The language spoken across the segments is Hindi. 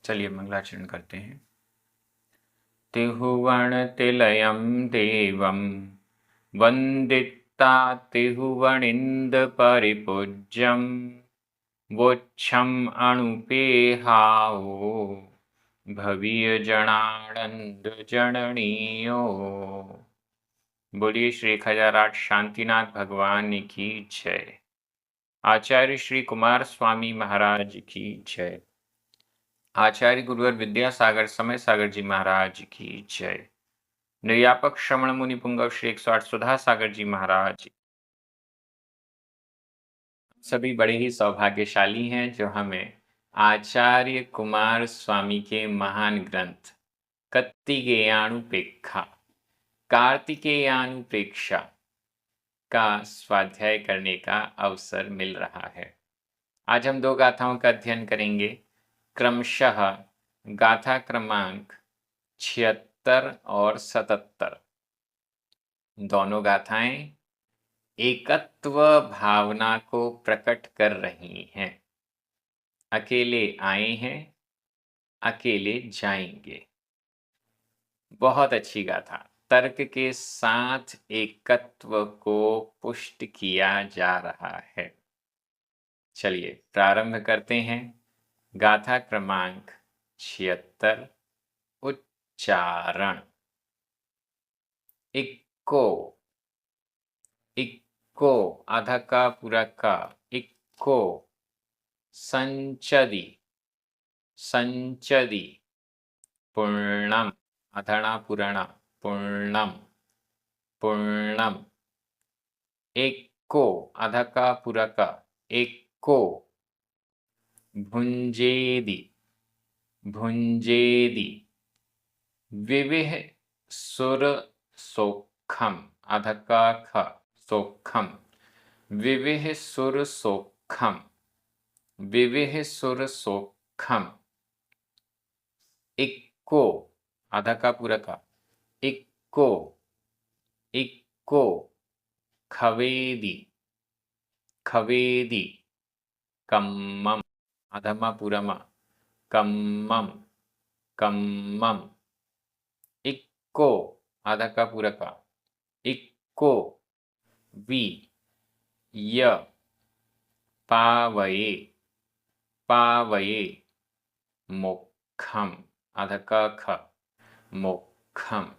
चलिए मंगलाचरण करते हैं। तिहुवण तिलयं देवं वन्दिता तिहुवणिन्द परिपूज्यं वोच्छम् अणुपेहाओ भवीय जनानंद जननीयो। बोलिए श्री खजाराट शांतिनाथ भगवान की जय। आचार्य श्री कुमार स्वामी महाराज की जय। आचार्य गुरुवर विद्यासागर समय सागर जी महाराज की जय। निर्यापक श्रवण मुनि पुंगव श्री 108 सुधा सागर जी महाराज। सभी बड़े ही सौभाग्यशाली हैं जो हमें आचार्य कुमार स्वामी के महान ग्रंथ कत्तिकेयानुपेक्षा कार्तिकेयानुप्रेक्षा का स्वाध्याय करने का अवसर मिल रहा है। आज हम 2 गाथाओं का अध्ययन करेंगे, क्रमशः गाथा क्रमांक 76 और 77। दोनों गाथाएं एकत्व भावना को प्रकट कर रही हैं। अकेले आए हैं, अकेले जाएंगे। बहुत अच्छी गाथा। तर्क के साथ एकत्व को पुष्ट किया जा रहा है। चलिए प्रारंभ करते हैं। गाथा क्रमांक 76। उच्चारण। इक्को, इक्को आधा का पूरा का, इक्को संचदि, संचदि पूर्णम अधणा पुराणा, पूर्णम, पूर्णम। एक्को आधा का पूरा का, एक्को भुंजेदि, भुंजेदि। विविह सुर सोखम आधा का ख, सोखम, विविह सुर सोखम, विविह सुर सोखम। इक्को आधा का पूरा का, इक्को, इक्को खवेदी, खवेदी। कम्मम अधमा पूरमा, कम्मम, कम्मम। इक्को आधा का पूरा का, इक्को वि य पावये, पावये। मोक्षम आधा का ख, मोक्षम।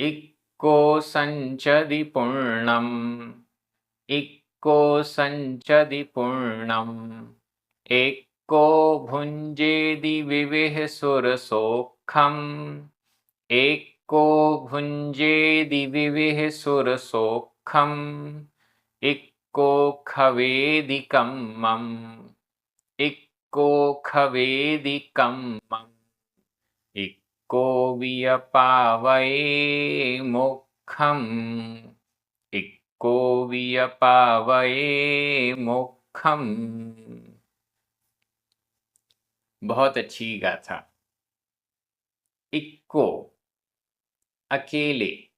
इक्को संचदि पूर्णम, इक्को संचदि पूर्णम। एक्को भुंजेदि विविह सुर सोखम, एक्को भुंजेदि विविह सुर सोखम। इक्को खवेदि कम्मम, इक्को खवेदि कम्मम। इक्को वियपावये मोक्षम, इक्को वियपावये मोक्षम। बहुत अच्छी गाथा। इक्को अकेले।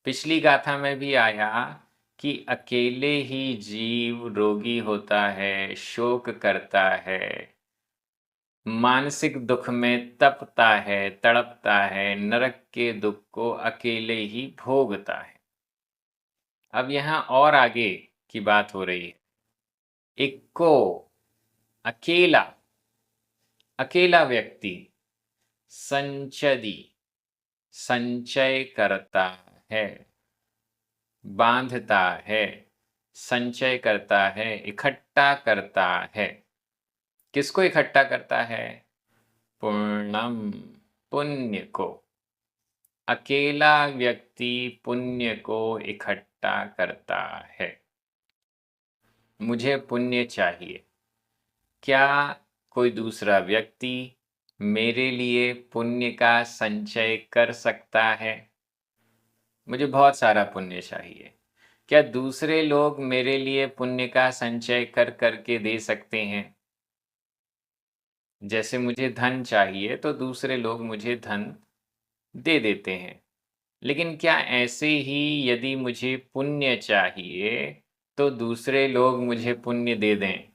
पिछली गाथा में भी आया कि अकेले ही जीव रोगी होता है, शोक करता है, मानसिक दुख में तपता है, तड़पता है, नरक के दुख को अकेले ही भोगता है। अब यहाँ और आगे की बात हो रही है। इक्को अकेला, अकेला व्यक्ति संचदी संचय करता है, बांधता है, संचय करता है, इकट्ठा करता है। किसको इकट्ठा करता है? पूर्णम पुण्य को। अकेला व्यक्ति पुण्य को इकट्ठा करता है। मुझे पुण्य चाहिए। क्या कोई दूसरा व्यक्ति मेरे लिए पुण्य का संचय कर सकता है? मुझे बहुत सारा पुण्य चाहिए। क्या दूसरे लोग मेरे लिए पुण्य का संचय कर करके दे सकते हैं? जैसे मुझे धन चाहिए तो दूसरे लोग मुझे धन दे देते हैं। लेकिन क्या ऐसे ही यदि मुझे पुण्य चाहिए तो दूसरे लोग मुझे पुण्य दे दें?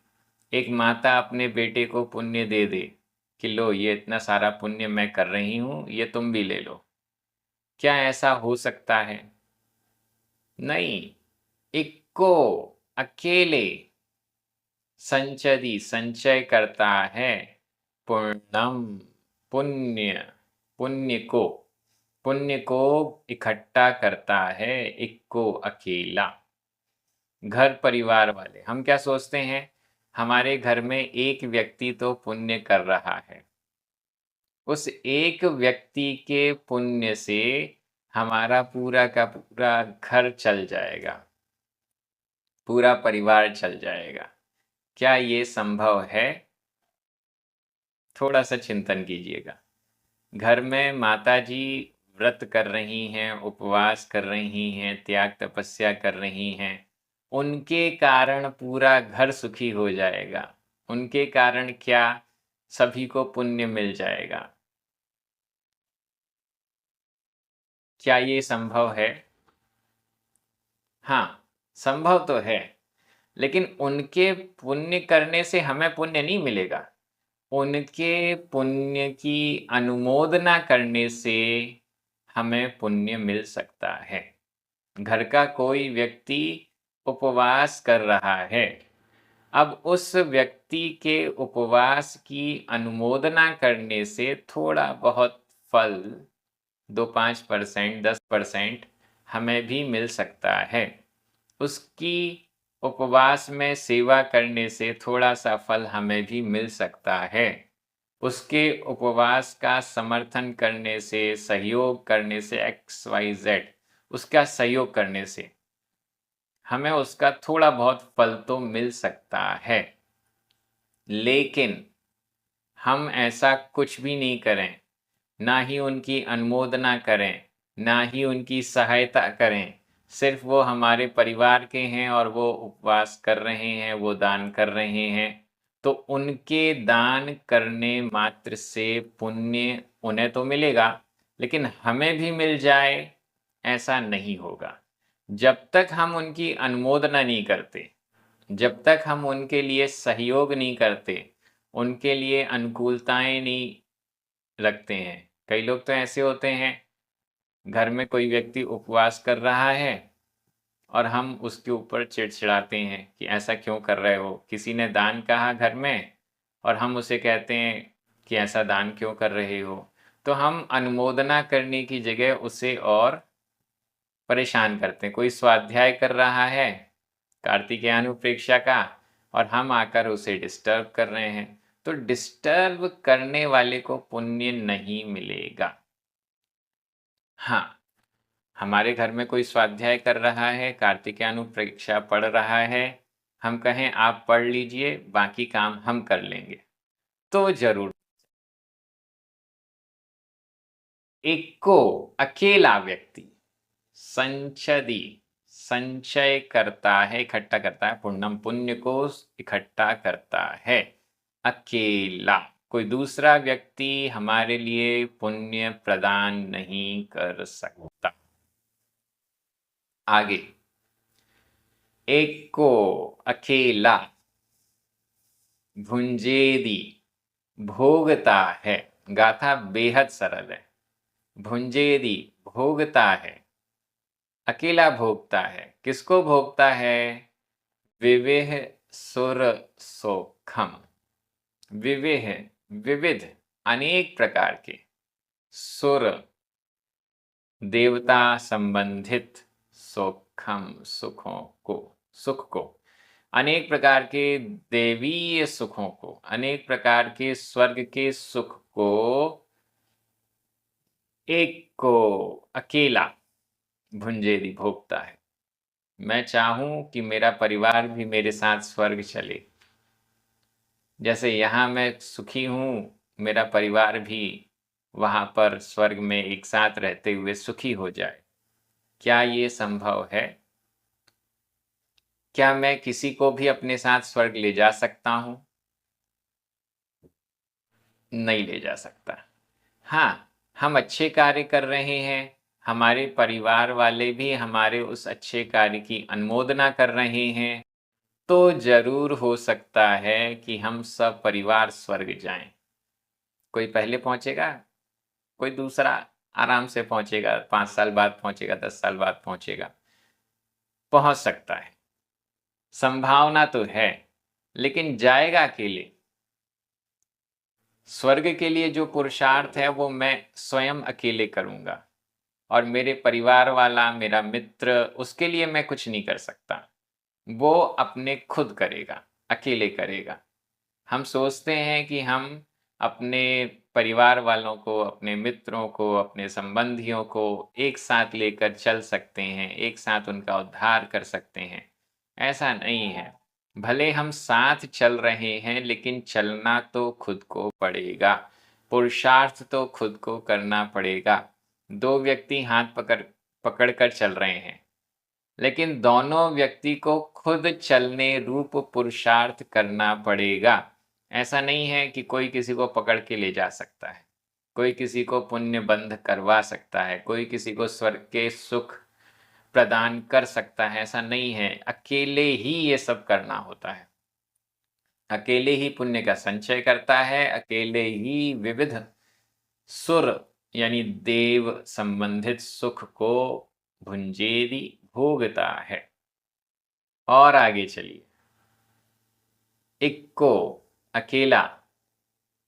एक माता अपने बेटे को पुण्य दे दे कि लो ये इतना सारा पुण्य मैं कर रही हूँ, ये तुम भी ले लो। क्या ऐसा हो सकता है? नहीं। इक्को, अकेले, संचदी, संचय करता है, पुण्यम, पुण्य, पुण्य को इकट्ठा करता है, इक्को, अकेला। घर परिवार वाले, हम क्या सोचते हैं, हमारे घर में एक व्यक्ति तो पुण्य कर रहा है, उस एक व्यक्ति के पुण्य से हमारा पूरा का पूरा घर चल जाएगा, पूरा परिवार चल जाएगा। क्या ये संभव है? थोड़ा सा चिंतन कीजिएगा। घर में माताजी व्रत कर रही हैं, उपवास कर रही हैं, त्याग तपस्या कर रही हैं, उनके कारण पूरा घर सुखी हो जाएगा। उनके कारण क्या सभी को पुण्य मिल जाएगा। क्या ये संभव है? हाँ, संभव तो है, लेकिन उनके पुण्य करने से हमें पुण्य नहीं मिलेगा। उनके पुण्य की अनुमोदना करने से हमें पुण्य मिल सकता है। घर का कोई व्यक्ति उपवास कर रहा है, अब उस व्यक्ति के उपवास की अनुमोदना करने से थोड़ा बहुत फल 2-5%, 10% हमें भी मिल सकता है। उसकी उपवास में सेवा करने से थोड़ा सा फल हमें भी मिल सकता है। उसके उपवास का समर्थन करने से, सहयोग करने से, XYZ उसका सहयोग करने से हमें उसका थोड़ा बहुत फल तो मिल सकता है। लेकिन हम ऐसा कुछ भी नहीं करें, ना ही उनकी अनुमोदना करें, ना ही उनकी सहायता करें, सिर्फ वो हमारे परिवार के हैं और वो उपवास कर रहे हैं, वो दान कर रहे हैं, तो उनके दान करने मात्र से पुण्य उन्हें तो मिलेगा, लेकिन हमें भी मिल जाए ऐसा नहीं होगा। जब तक हम उनकी अनुमोदना नहीं करते, जब तक हम उनके लिए सहयोग नहीं करते, उनके लिए अनुकूलताएं नहीं रखते हैं। कई लोग तो ऐसे होते हैं, घर में कोई व्यक्ति उपवास कर रहा है और हम उसके ऊपर चिड़चिड़ाते हैं कि ऐसा क्यों कर रहे हो। किसी ने दान कहा घर में और हम उसे कहते हैं कि ऐसा दान क्यों कर रहे हो। तो हम अनुमोदना करने की जगह उसे और परेशान करते हैं। कोई स्वाध्याय कर रहा है कार्तिकेयानुप्रेक्षा का और हम आकर उसे डिस्टर्ब कर रहे हैं, तो डिस्टर्ब करने वाले को पुण्य नहीं मिलेगा। हाँ, हमारे घर में कोई स्वाध्याय कर रहा है, कार्तिकेयानुप्रेक्षा पढ़ रहा है, हम कहें आप पढ़ लीजिए, बाकी काम हम कर लेंगे, तो जरूर। इक्को, अकेला व्यक्ति, संचदी, संचय करता है, इकट्ठा करता है, पुण्यम, पुण्य को इकट्ठा करता है, अकेला। कोई दूसरा व्यक्ति हमारे लिए पुण्य प्रदान नहीं कर सकता। आगे, एक को, अकेला, भुंजेदी, भोगता है। गाथा बेहद सरल है। भुंजेदी, भोगता है, अकेला भोगता है। किसको भोगता है? विवेह सुर सोखम, विवेह, विविध, अनेक प्रकार के, सुर, देवता संबंधित, सोखम, सुखों को, सुख को, अनेक प्रकार के देवीय सुखों को, अनेक प्रकार के स्वर्ग के सुख को, एक को, अकेला, भुंजेदी, भोगता है। मैं चाहूं कि मेरा परिवार भी मेरे साथ स्वर्ग चले, जैसे यहाँ मैं सुखी हूँ, मेरा परिवार भी वहाँ पर स्वर्ग में एक साथ रहते हुए सुखी हो जाए। क्या ये संभव है? क्या मैं किसी को भी अपने साथ स्वर्ग ले जा सकता हूँ? नहीं ले जा सकता। हाँ, हम अच्छे कार्य कर रहे हैं, हमारे परिवार वाले भी हमारे उस अच्छे कार्य की अनुमोदना कर रहे हैं, तो जरूर हो सकता है कि हम सब परिवार स्वर्ग जाएं। कोई पहले पहुंचेगा, कोई दूसरा आराम से पहुंचेगा, 5 साल बाद पहुंचेगा, 10 साल बाद पहुंचेगा, पहुंच सकता है, संभावना तो है, लेकिन जाएगा अकेले। स्वर्ग के लिए जो पुरुषार्थ है वो मैं स्वयं अकेले करूंगा, और मेरे परिवार वाला, मेरा मित्र, उसके लिए मैं कुछ नहीं कर सकता। वो अपने खुद करेगा, अकेले करेगा। हम सोचते हैं कि हम अपने परिवार वालों को, अपने मित्रों को, अपने संबंधियों को एक साथ लेकर चल सकते हैं, एक साथ उनका उद्धार कर सकते हैं। ऐसा नहीं है। भले हम साथ चल रहे हैं, लेकिन चलना तो खुद को पड़ेगा, पुरुषार्थ तो खुद को करना पड़ेगा। 2 व्यक्ति हाथ पकड़ कर चल रहे हैं, लेकिन दोनों व्यक्ति को खुद चलने रूप पुरुषार्थ करना पड़ेगा। ऐसा नहीं है कि कोई किसी को पकड़ के ले जा सकता है, कोई किसी को पुण्य बंध करवा सकता है, कोई किसी को स्वर्ग के सुख प्रदान कर सकता है। ऐसा नहीं है, अकेले ही ये सब करना होता है। अकेले ही पुण्य का संचय करता है, अकेले ही विविध सुर यानी देव संबंधित सुख को भुंजेदी भोगता है। और आगे चलिए। इक्को अकेला,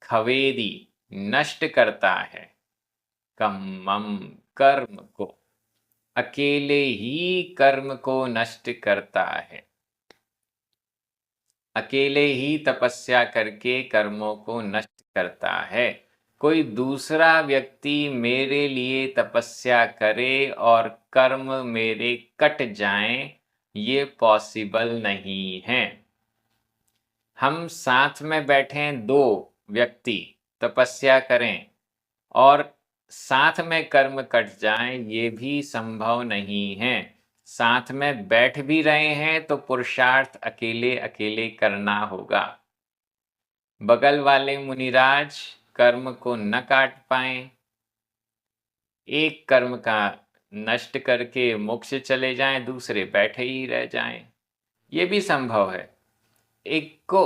खवेदी नष्ट करता है, कम्मम कर्म को, अकेले ही कर्म को नष्ट करता है। अकेले ही तपस्या करके कर्मों को नष्ट करता है। कोई दूसरा व्यक्ति मेरे लिए तपस्या करे और कर्म मेरे कट जाएं, ये पॉसिबल नहीं है। हम साथ में बैठें, 2 व्यक्ति तपस्या करें और साथ में कर्म कट जाएं, ये भी संभव नहीं है। साथ में बैठ भी रहे हैं तो पुरुषार्थ अकेले अकेले करना होगा। बगल वाले मुनिराज कर्म को न काट पाए, एक कर्म का नष्ट करके मोक्ष चले जाएं, दूसरे बैठे ही रह जाएं, ये भी संभव है। एक को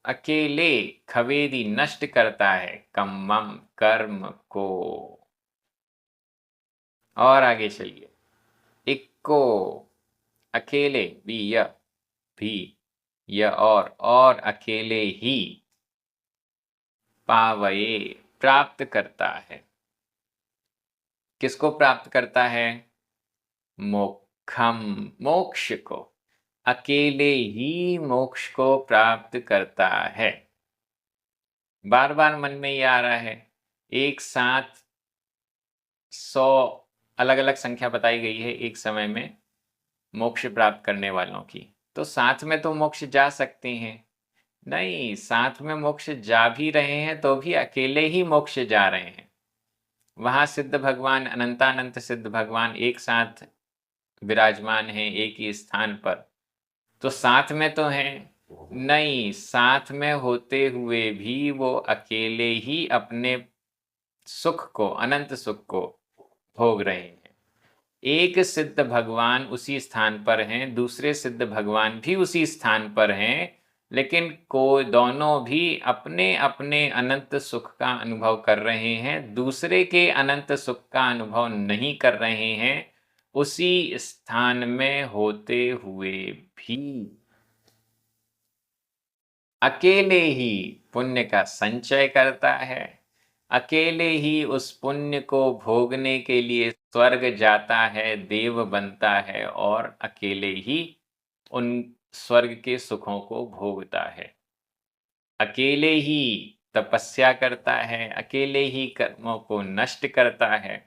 अकेले खवेदी नष्ट करता है, कम्मम कर्म को। और आगे चलिए। इक्को अकेले भी य और अकेले ही पावये प्राप्त करता है। किसको प्राप्त करता है? मोक्षम, मोक्ष को। अकेले ही मोक्ष को प्राप्त करता है। बार बार मन में ये आ रहा है, एक साथ 100 अलग अलग संख्या बताई गई है एक समय में मोक्ष प्राप्त करने वालों की, तो साथ में तो मोक्ष जा सकते हैं। नहीं, साथ में मोक्ष जा भी रहे हैं तो भी अकेले ही मोक्ष जा रहे हैं। वहां सिद्ध भगवान, अनंतानंत सिद्ध भगवान एक साथ विराजमान हैं एक ही स्थान पर, तो साथ में तो हैं। नहीं, साथ में होते हुए भी वो अकेले ही अपने सुख को, अनंत सुख को भोग रहे हैं। एक सिद्ध भगवान उसी स्थान पर हैं, दूसरे सिद्ध भगवान भी उसी स्थान पर हैं, लेकिन दोनों भी अपने अपने अनंत सुख का अनुभव कर रहे हैं, दूसरे के अनंत सुख का अनुभव नहीं कर रहे हैं, उसी स्थान में होते हुए भी। अकेले ही पुण्य का संचय करता है, अकेले ही उस पुण्य को भोगने के लिए स्वर्ग जाता है, देव बनता है, और अकेले ही उन स्वर्ग के सुखों को भोगता है। अकेले ही तपस्या करता है, अकेले ही कर्मों को नष्ट करता है,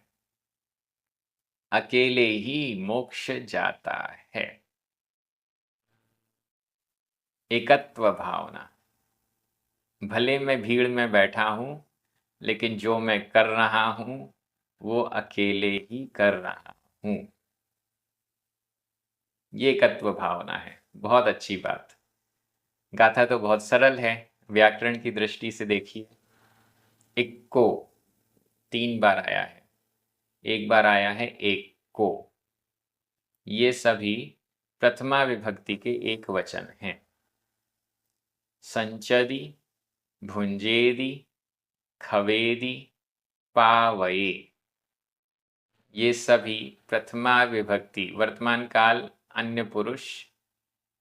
अकेले ही मोक्ष जाता है। एकत्व भावना। भले मैं भीड़ में बैठा हूं, लेकिन जो मैं कर रहा हूं वो अकेले ही कर रहा हूं। ये एकत्व भावना है। बहुत अच्छी बात। गाथा तो बहुत सरल है, व्याकरण की दृष्टि से देखिए। इक्को 3 बार आया है, एक बार आया है एक को। ये सभी प्रथमा विभक्ति के एक वचन हैं। संचदि, भुंजेदि, खवेदि, पावये। ये सभी प्रथमा विभक्ति वर्तमान काल अन्य पुरुष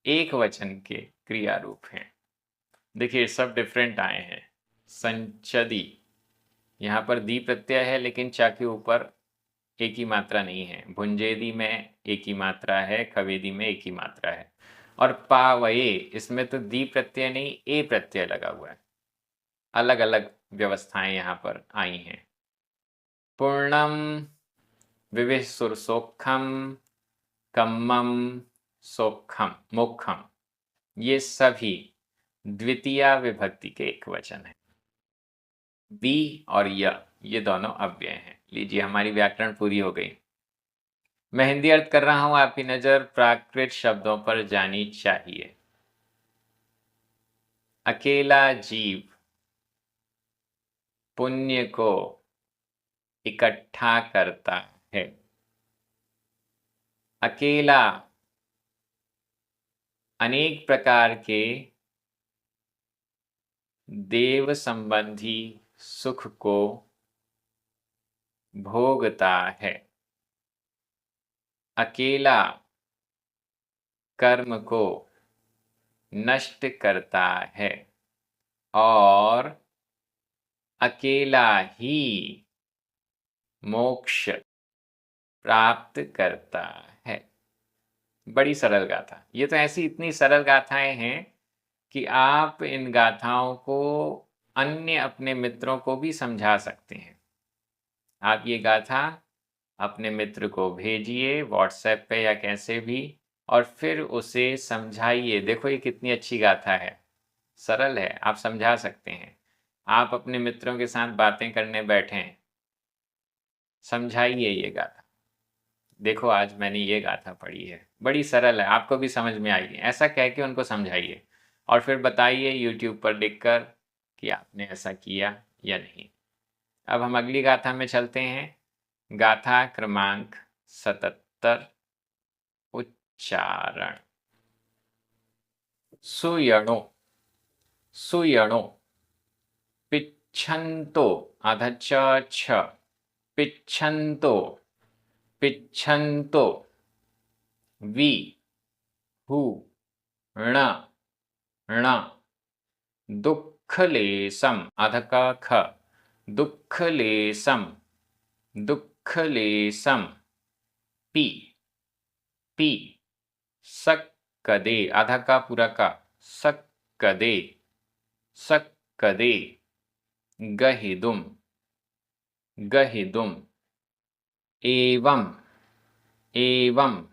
एक वचन के क्रिया रूप हैं। देखिए सब डिफरेंट आए हैं। संचदि, यहाँ पर दी प्रत्यय है लेकिन चा के ऊपर एक ही मात्रा नहीं है। भुंजेदी में एक ही मात्रा है, खवेदी में एक ही मात्रा है। और पावये, इसमें तो दी प्रत्यय नहीं ए प्रत्यय लगा हुआ है। अलग अलग व्यवस्थाएं यहाँ पर आई हैं। पूर्णम, विविः सोखम, कम्मम, सोखम, मोखम, ये सभी द्वितीया विभक्ति के एक वचन है। बी और य, ये दोनों अव्यय हैं। लीजिए हमारी व्याकरण पूरी हो गई। मैं हिंदी अर्थ कर रहा हूं, आपकी नजर प्राकृत शब्दों पर जानी चाहिए। अकेला जीव पुण्य को इकट्ठा करता है। अकेला अनेक प्रकार के देव संबंधी सुख को भोगता है। अकेला कर्म को नष्ट करता है और अकेला ही मोक्ष प्राप्त करता है। बड़ी सरल गाथा। ये तो ऐसी इतनी सरल गाथाएं हैं कि आप इन गाथाओं को अन्य अपने मित्रों को भी समझा सकते हैं। आप ये गाथा अपने मित्र को भेजिए व्हाट्सएप पे या कैसे भी, और फिर उसे समझाइए। देखो ये कितनी अच्छी गाथा है, सरल है, आप समझा सकते हैं। आप अपने मित्रों के साथ बातें करने बैठें, समझाइए ये गाथा। देखो आज मैंने ये गाथा पढ़ी है, बड़ी सरल है, आपको भी समझ में आएगी। ऐसा कह के उनको समझाइए और फिर बताइए यूट्यूब पर लिखकर कि आपने ऐसा किया या नहीं। अब हम अगली गाथा में चलते हैं। गाथा क्रमांक 77, उच्चारण। सुयणो, सुयणो, पिच्छन्तो, आधा छ, पिच्छन्तो, पिच्छन्तो, वि, हु, ण, ण, दुःखलेशम, आधा ख, दुःखलेशम, दुःखलेशम, पि, पि, सक्कदे, आधा का पूरा का, सक्कदे, सक्कदे, गहिदुम, गहिदुम, एवं, एवं,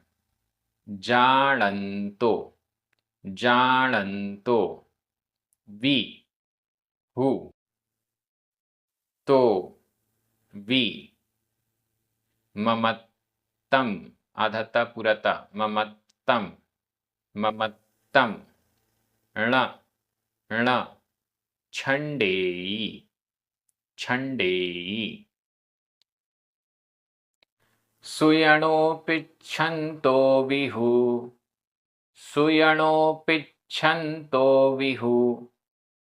जाणन्तो, जाणन्तो, वि, हु, तो, वि, ममत्तम, आधा पुरता, ममत्तम, ममत्तम, ण, ण, छण्डेयी, छण्डेयी। सुयणोपिच्छन्तो विहु, सुयणोपिच्छन्तो विहु,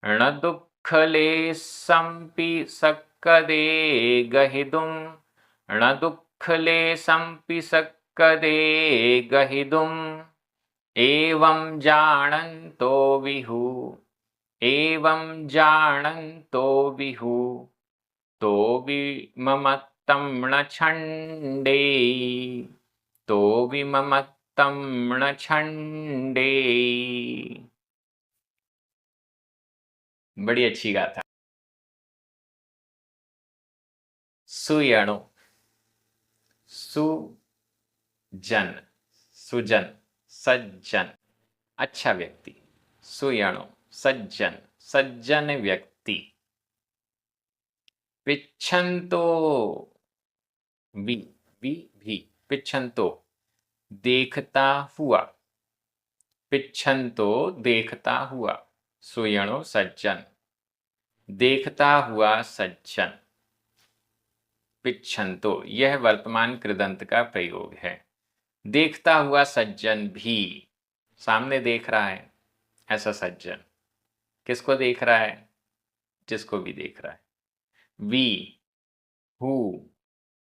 णदुःखलेशम्पि सक्कदे गहिदुं, णदुःखलेशम्पि सक्कदे गहिदुं, एवं जाणन्तो विहु, एवं जाणन्तो विहु, तो विममत्तं न छण्डेयी, तो विममत्तं न छण्डेयी। बड़ी अच्छी गाथा। सुयणो, सुजन, सुजन, सज्जन, अच्छा व्यक्ति। सुयणो, सज्जन, सज्जन व्यक्ति। पिच्छन्तो, वि, वि भी, पिच्छन्तो, देखता हुआ, पिच्छन्तो, देखता हुआ, सुयणो सज्जन, देखता हुआ सज्जन। पिच्छन्तो, यह वर्तमान कृदंत का प्रयोग है। देखता हुआ सज्जन भी, सामने देख रहा है ऐसा सज्जन। किसको देख रहा है? जिसको भी देख रहा है। We, who,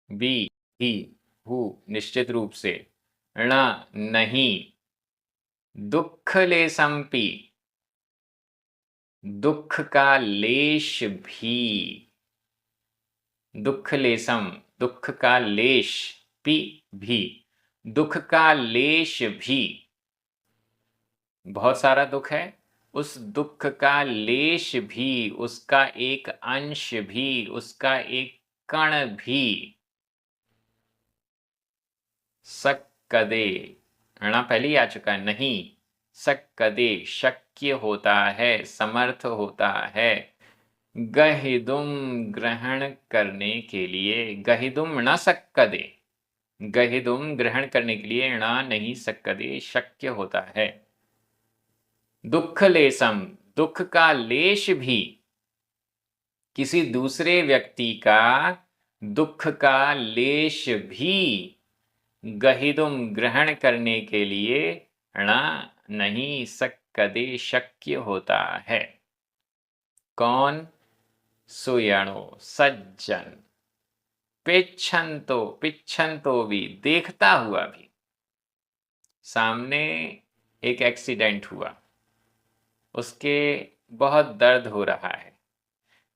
we, he, who, निश्चित रूप से। ण, नहीं। दुख लेसम्पि, दुख का लेश भी। दुख लेसम, दुख का लेश, पी, भी, दुख का लेश भी। बहुत सारा दुख है, उस दुख का लेश भी, उसका एक अंश भी, उसका एक कण भी। सक्कदे, णा पहले ही आ चुका है, नहीं। सक्कदे शक्य होता है, समर्थ होता है। गहिदुम ग्रहण करने के लिए, गहिदुम न सक्कदे, गहिदुम ग्रहण करने के लिए णा नहीं सक्कदे शक्य होता है। दुख लेसम, दुख का लेश भी, किसी दूसरे व्यक्ति का दुख का लेश भी गहिदुम ग्रहण करने के लिए णा नहीं सक्कदे शक्य होता है। कौन? सुयणो, सज्जन। पिच्छन्तो, पिच्छन्तो भी, देखता हुआ भी। सामने एक एक्सीडेंट हुआ, उसके बहुत दर्द हो रहा है।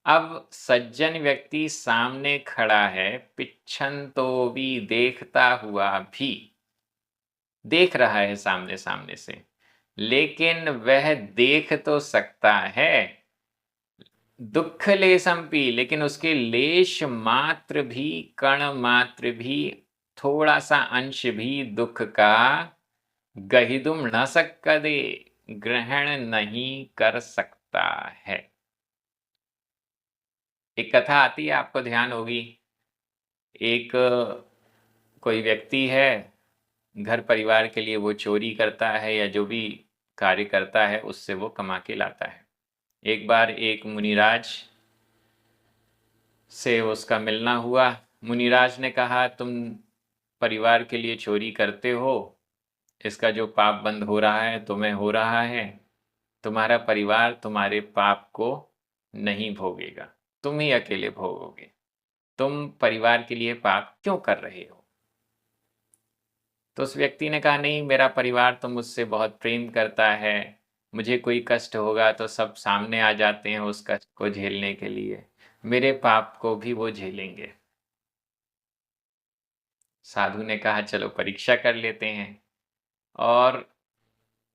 अब सज्जन व्यक्ति सामने खड़ा है, पिच्छन्तो भी, देखता हुआ भी, देख रहा है सामने सामने से, लेकिन वह देख तो सकता है दुख लेसम्पि, लेकिन उसके लेश मात्र भी, कण मात्र भी, थोड़ा सा अंश भी दुख का गहिदुम न सक्कदे, ग्रहण नहीं कर सकता है। एक कथा आती है, आपको ध्यान होगी। एक कोई व्यक्ति है, घर परिवार के लिए वो चोरी करता है या जो भी कार्य करता है उससे वो कमा के लाता है। एक बार एक मुनिराज से उसका मिलना हुआ। मुनिराज ने कहा, तुम परिवार के लिए चोरी करते हो, इसका जो पाप बंद हो रहा है तुम्हें हो रहा है, तुम्हारा परिवार तुम्हारे पाप को नहीं भोगेगा, तुम ही अकेले भोगोगे। तुम परिवार के लिए पाप क्यों कर रहे हो? तो उस व्यक्ति ने कहा, नहीं, मेरा परिवार तो मुझसे बहुत प्रेम करता है, मुझे कोई कष्ट होगा तो सब सामने आ जाते हैं उस कष्ट को झेलने के लिए, मेरे पाप को भी वो झेलेंगे। साधु ने कहा, चलो परीक्षा कर लेते हैं। और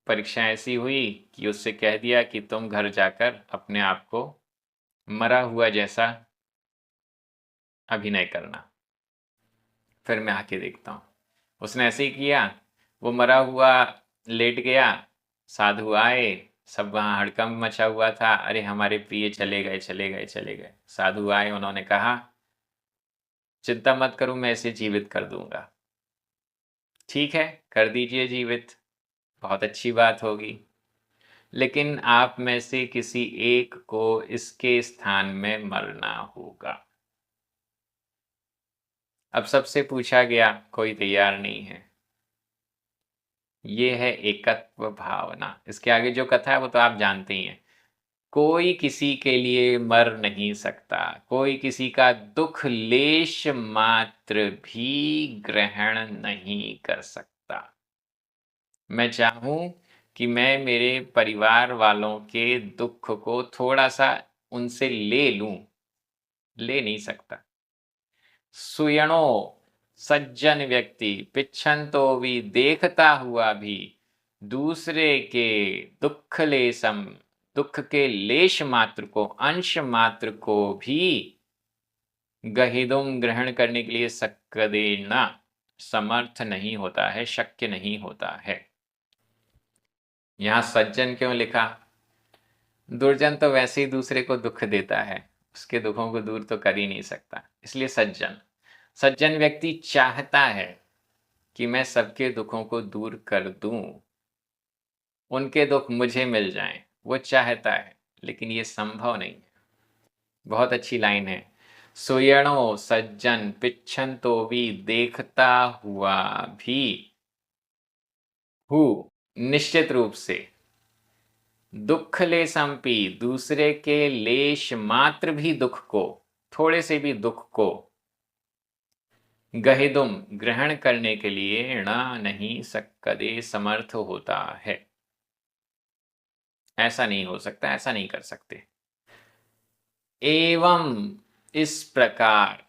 परीक्षा ऐसी हुई कि उससे कह दिया कि तुम घर जाकर अपने आप को मरा हुआ जैसा अभिनय करना, फिर मैं आके देखता हूँ। उसने ऐसे ही किया, वो मरा हुआ लेट गया। साधु आए, सब वहाँ हड़कंप मचा हुआ था, अरे हमारे प्रिय चले गए, चले गए, चले गए। साधु आए, उन्होंने कहा, चिंता मत करो, मैं इसे जीवित कर दूंगा। ठीक है, कर दीजिए जीवित, बहुत अच्छी बात होगी, लेकिन आप में से किसी एक को इसके स्थान में मरना होगा। अब सबसे पूछा गया, कोई तैयार नहीं है। ये है एकत्व भावना। इसके आगे जो कथा है वो तो आप जानते ही हैं। कोई किसी के लिए मर नहीं सकता, कोई किसी का दुख लेश मात्र भी ग्रहण नहीं कर सकता। मैं चाहूं कि मैं मेरे परिवार वालों के दुख को थोड़ा सा उनसे ले लूं, ले नहीं सकता। सुयणो, सज्जन व्यक्ति, पिच्छन्तो भी, देखता हुआ भी, दूसरे के दुख लेसम, दुख के लेश मात्र को, अंश मात्र को भी गहिदुम ग्रहण करने के लिए सक्कदेना समर्थ नहीं होता है, शक्य नहीं होता है। यहां सज्जन क्यों लिखा? दुर्जन तो वैसे ही दूसरे को दुख देता है, उसके दुखों को दूर तो कर ही नहीं सकता, इसलिए सज्जन। सज्जन व्यक्ति चाहता है कि मैं सबके दुखों को दूर कर दूं, उनके दुख मुझे मिल जाएं, वो चाहता है, लेकिन ये संभव नहीं है। बहुत अच्छी लाइन है, सुयणो सज्जन पिच्छन्तो भी, देखता हुआ भी, हु, निश्चित रूप से, दुख लेशमपि, दूसरे के लेश मात्र भी दुख को, थोड़े से भी दुख को, गहिदुम, ग्रहण करने के लिए ण नहीं सक्कदे, समर्थ होता है। ऐसा नहीं हो सकता, ऐसा नहीं कर सकते। एवं, इस प्रकार,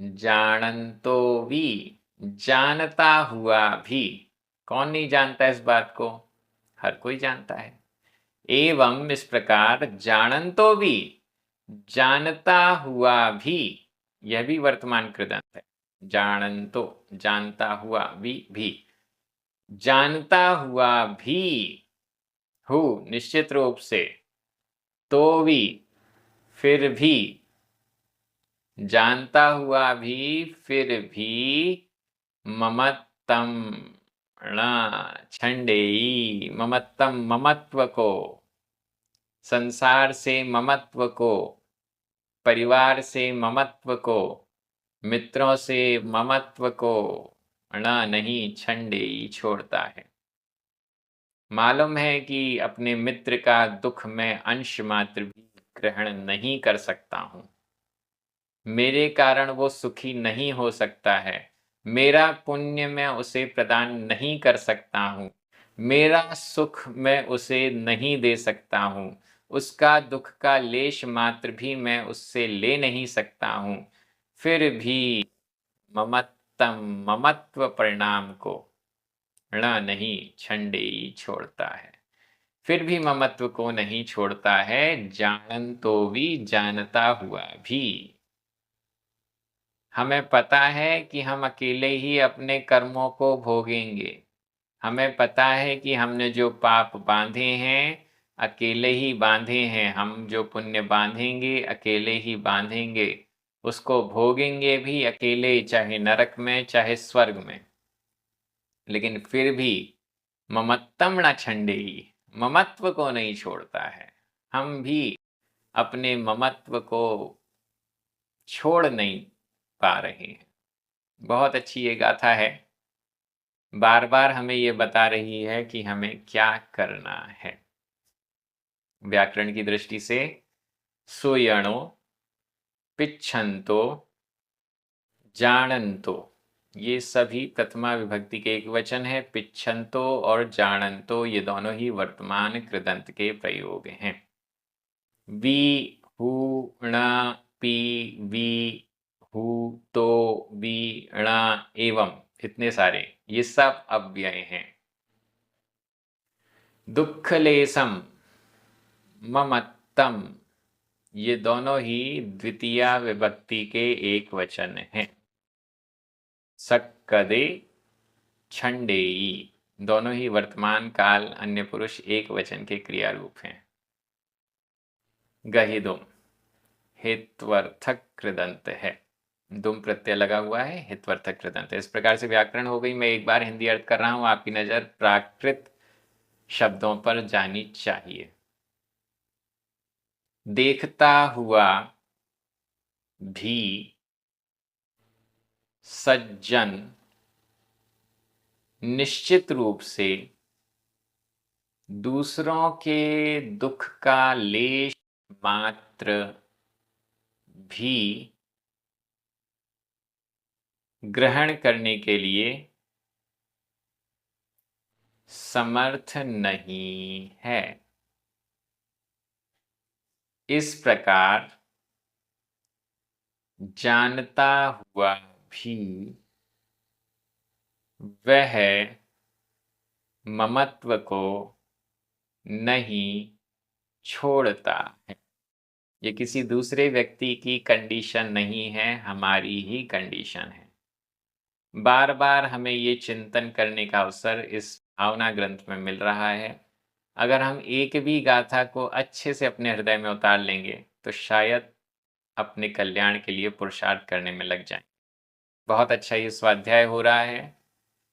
जानंतो भी, जानता हुआ भी, कौन नहीं जानता इस बात को? हर कोई जानता है। एवं, इस प्रकार, जानंतो भी, जानता हुआ भी, यह भी वर्तमान कृदंत है। जानंतो, जानता हुआ भी, जानता हुआ भी, हु, निश्चित रूप से, तो भी, फिर भी, जानता हुआ भी, फिर भी, ममत्तम ण छंडेई, ममत्तम, ममत्व को, संसार से ममत्व को, परिवार से ममत्व को, मित्रों से ममत्व को, ण नहीं छंडेई, छोड़ता है। मालूम है कि अपने मित्र का दुख मैं अंश मात्र भी ग्रहण नहीं कर सकता हूं। मेरे कारण वो सुखी नहीं हो सकता है। मेरा पुण्य मैं उसे प्रदान नहीं कर सकता हूँ। मेरा सुख मैं उसे नहीं दे सकता हूँ। उसका दुख का लेश मात्र भी मैं उससे ले नहीं सकता हूँ। फिर भी ममत्तम, ममत्व परिणाम को ण नहीं छंडेई, छोड़ता है। फिर भी ममत्व को नहीं छोड़ता है, जानन तो भी, जानता हुआ भी। हमें पता है कि हम अकेले ही अपने कर्मों को भोगेंगे। हमें पता है कि हमने जो पाप बांधे हैं, अकेले ही बांधे हैं। हम जो पुण्य बांधेंगे, अकेले ही बांधेंगे। उसको भोगेंगे भी अकेले, चाहे नरक में, चाहे स्वर्ग में। लेकिन फिर भी ममत्तम न छंडेई, ममत्व को नहीं छोड़ता है। हम भी अपने ममत्व को छोड़ नहीं पा रहे हैं। बहुत अच्छी ये गाथा है। बार बार हमें ये बता रही है कि हमें क्या करना है। व्याकरण की दृष्टि से सुयणो, पिच्छन्तो, जानन्तो, ये सभी प्रथमा विभक्ति के एक वचन है। पिच्छन्तो और जानन्तो ये दोनों ही वर्तमान कृदंत के प्रयोग हैं। वी, हु, ण, पी, वी, हु, तो, वी, ण, एवं, इतने सारे, ये सब अव्यय हैं। दुःखलेशम, ममत्तम, ये दोनों ही द्वितीया विभक्ति के एक वचन हैं। सक्कदे, छंडेई, दोनों ही वर्तमान काल अन्य पुरुष एक वचन के क्रिया रूप हैं। गहिदुम, हित्वर्थक कृदंत है। दुम प्रत्यय लगा हुआ है, हित्वर्थक कृदंत है। इस प्रकार से व्याकरण हो गई। मैं एक बार हिंदी अर्थ कर रहा हूं, आपकी नजर प्राकृत शब्दों पर जानी चाहिए। देखता हुआ भी, सज्जन निश्चित रूप से दूसरों के दुख का लेश मात्र भी ग्रहण करने के लिए समर्थ नहीं है। इस प्रकार जानता हुआ भी वह ममत्व को नहीं छोड़ता है। ये किसी दूसरे व्यक्ति की कंडीशन नहीं है, हमारी ही कंडीशन है। बार बार हमें ये चिंतन करने का अवसर इस भावना ग्रंथ में मिल रहा है। अगर हम एक भी गाथा को अच्छे से अपने हृदय में उतार लेंगे तो शायद अपने कल्याण के लिए पुरुषार्थ करने में लग जाएं। बहुत अच्छा ये स्वाध्याय हो रहा है।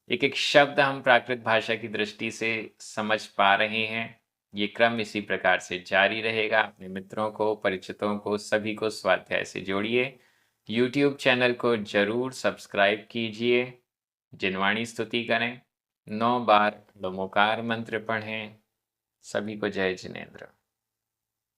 एक एक शब्द हम प्राकृत भाषा की दृष्टि से समझ पा रहे हैं। ये क्रम इसी प्रकार से जारी रहेगा। अपने मित्रों को, परिचितों को, सभी को स्वाध्याय से जोड़िए। YouTube चैनल को जरूर सब्सक्राइब कीजिए। जिनवाणी स्तुति करें, 9 बार लोमोकार मंत्र पढ़ें, सभी को जय जिनेन्द्र।